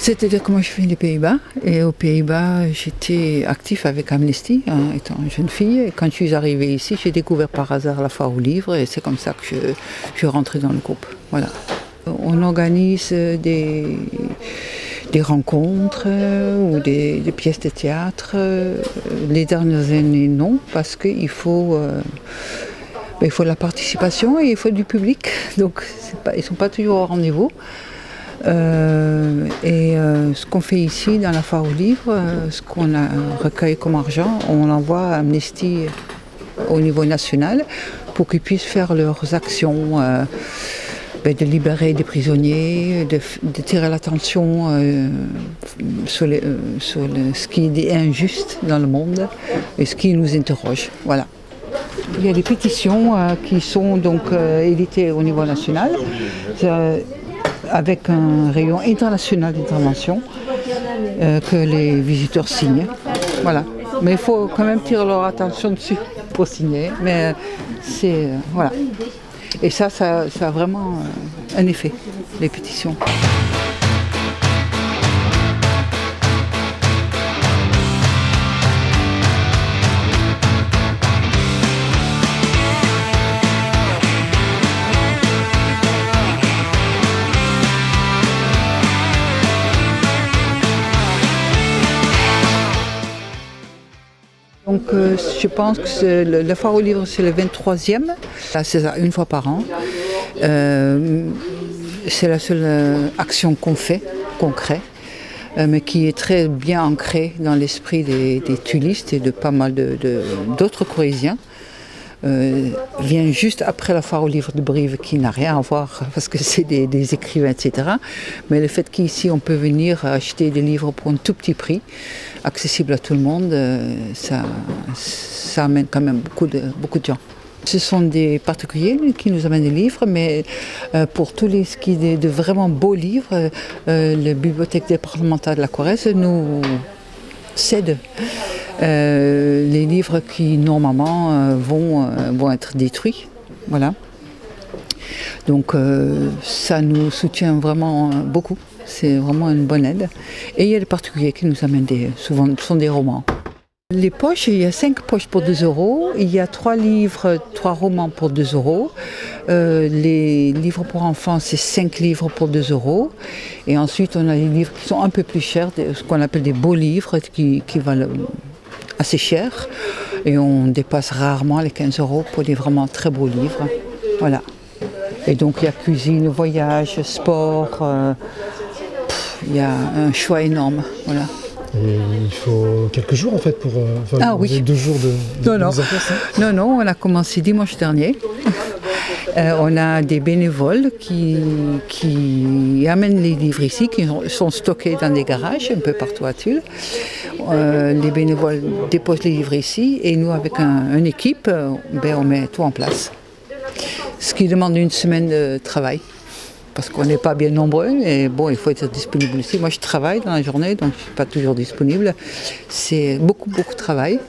C'est-à-dire que moi je suis des Pays-Bas et aux Pays-Bas j'étais active avec Amnesty étant une jeune fille et quand je suis arrivée ici j'ai découvert par hasard la foire au livre et c'est comme ça que je suis rentrée dans le groupe. Voilà. On organise des rencontres ou des pièces de théâtre. Les dernières années non parce qu'il faut la participation et il faut du public donc ils ne sont pas toujours au rendez-vous. Ce qu'on fait ici dans la foire au livre, ce qu'on recueille comme argent, on l'envoie à Amnesty au niveau national pour qu'ils puissent faire leurs actions de libérer des prisonniers, de tirer l'attention sur ce qui est injuste dans le monde et ce qui nous interroge. Voilà. Il y a des pétitions qui sont donc éditées au niveau national. Avec un rayon international d'intervention que les visiteurs signent. Voilà. Mais il faut quand même tirer leur attention dessus pour signer. Mais c'est voilà. Et ça a vraiment un effet, les pétitions. Donc je pense que la foire au livre c'est le 23e, c'est ça, une fois par an. C'est la seule action qu'on fait, concrète, mais qui est très bien ancrée dans l'esprit des Tullistes et de pas mal d'autres Corréziens. Vient juste après la foire au livre de Brive qui n'a rien à voir parce que c'est des écrivains, etc. Mais le fait qu'ici on peut venir acheter des livres pour un tout petit prix, accessible à tout le monde, ça amène quand même beaucoup de gens. Ce sont des particuliers qui nous amènent des livres, mais pour tous ce qui est de vraiment beaux livres, la bibliothèque départementale de la Corrèze nous cède les livres qui normalement vont être détruits. Voilà. Donc ça nous soutient vraiment beaucoup. C'est vraiment une bonne aide. Et il y a des particuliers qui nous amènent souvent ce sont des romans. Les poches, il y a 5 poches pour 2 €. Il y a 3 livres, 3 romans pour 2 €. Les livres pour enfants, c'est 5 livres pour 2 €. Et ensuite, on a les livres qui sont un peu plus chers, ce qu'on appelle des beaux livres qui valent assez cher. Et on dépasse rarement les 15 € pour des vraiment très beaux livres. Voilà. Et donc, il y a cuisine, voyage, sport. Il y a un choix énorme. Voilà. Et il faut quelques jours en fait pour oui. 2 jours de mise en place. Hein. Non, on a commencé dimanche dernier. On a des bénévoles qui amènent les livres ici, qui sont stockés dans des garages un peu partout à Tulle. Les bénévoles déposent les livres ici et nous avec une équipe, on met tout en place. Ce qui demande une semaine de travail. Parce qu'on n'est pas bien nombreux, et bon, il faut être disponible ici. Moi, je travaille dans la journée, donc je ne suis pas toujours disponible. C'est beaucoup de travail,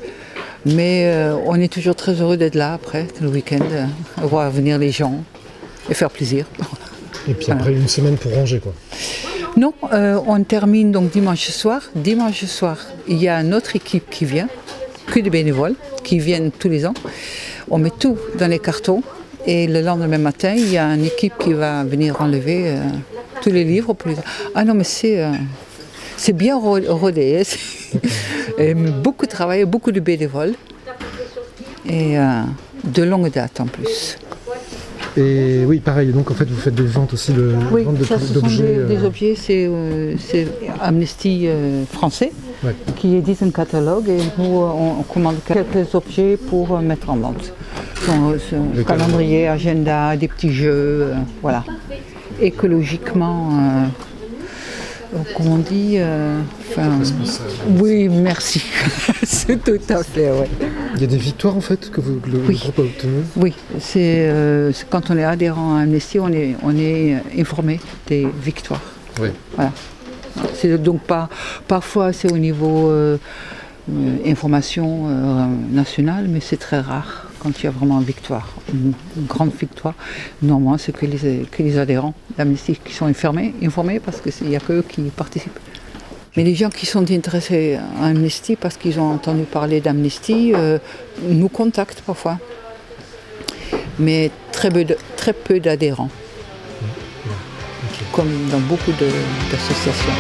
mais on est toujours très heureux d'être là après, le week-end, voir venir les gens et faire plaisir. Et puis après une semaine pour ranger, quoi. Non, on termine donc dimanche soir. Dimanche soir, il y a une autre équipe qui vient, que des bénévoles, qui viennent tous les ans. On met tout dans les cartons. Et le lendemain matin, il y a une équipe qui va venir enlever tous les livres. Ah non, mais c'est bien rodé. Et beaucoup de travail, beaucoup de bénévoles. Et de longue date en plus. Et oui, pareil, donc en fait vous faites des ventes aussi oui, ventes d'objets. Des objets, c'est Amnesty français qui édite un catalogue et nous on commande quelques objets pour mettre en vente. Le calendrier, agenda, des petits jeux, voilà. Écologiquement, comment on dit oui, merci. C'est tout à fait, ouais. Il y a des victoires en fait que le groupe a obtenues. Oui, c'est quand on est adhérent à Amnesty, on est informé des victoires. Oui. Voilà. C'est donc parfois c'est au niveau information nationale, mais c'est très rare quand il y a vraiment une victoire, une grande victoire. Normalement, c'est que les adhérents d'Amnesty qui sont informés parce qu'il n'y a qu'eux qui participent. Mais les gens qui sont intéressés à Amnesty parce qu'ils ont entendu parler d'Amnesty nous contactent parfois. Mais très peu d'adhérents, comme dans beaucoup d'associations.